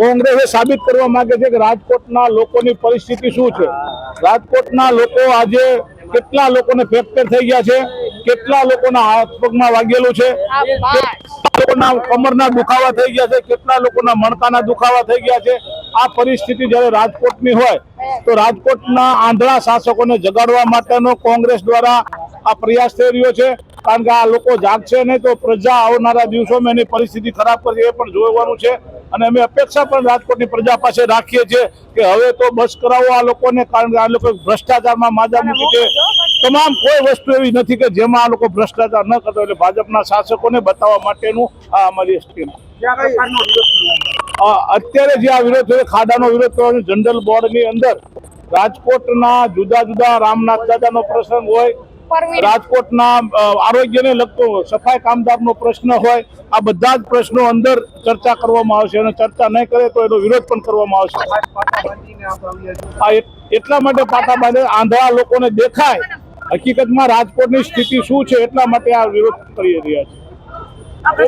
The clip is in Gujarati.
કોંગ્રેસે સાબિત કરવા માંગે છે કે રાજકોટના લોકોની પરિસ્થિતિ શું છે। રાજકોટના લોકો આજે કેટલા લોકોને ફ્રેક્ચર થઈ ગયા છે, કેટલા લોકોના હાથ પગમાં વાગેલું છે, કેટલા લોકોના કમરના દુખાવા થઈ ગયા છે, કેટલા લોકોના મણકાના દુખાવા થઈ ગયા છે। આ પરિસ્થિતિ જ્યારે રાજકોટની હોય તો રાજકોટના આંધળા શાસકોને જગાડવા માટેનો કોંગ્રેસ દ્વારા આ પ્રયાસ થઈ રહ્યો છે। કારણ કે આ લોકો જાગશે નહીં તો પ્રજા આવનારા દિવસોમાં એની પરિસ્થિતિ ખરાબ કરશે એ પણ જોવાનું છે। અને અમે અપેક્ષા પણ રાજકોટની પ્રજા પાસે રાખીએ છીએ કે હવે તો બસ કરાવો આ લોકોને, કારણ કે આ લોકો ભ્રષ્ટાચારમાં માજા મૂકી છે। તમામ કોઈ વસ્તુ એવી નથી કે જેમાં આ લોકો ભ્રષ્ટાચાર ન કરતા, એટલે ભાજપના શાસકોને બતાવવા માટેનું આ અમારી સ્કીમ। અત્યારે જે આ વિરોધ થયો, ખાડાનો વિરોધ થયો, જનરલ બોર્ડની અંદર રાજકોટના જુદા જુદા રામનાથ દાદાનો પ્રસંગ હોય, રાજકોટના આરોગ્યને લગતો સફાઈ કામદારનો પ્રશ્ન હોય, આ બધા જ પ્રશ્નો અંદર ચર્ચા કરવામાં આવશે અને ચર્ચા નહીં કરે તો એનો વિરોધ પણ કરવામાં આવશે। એટલા માટે પાટા બાંધે આંધળા લોકોને દેખાય હકીકતમાં રાજકોટની સ્થિતિ શું છે, એટલા માટે આ વિરોધ કરી રહ્યા છે।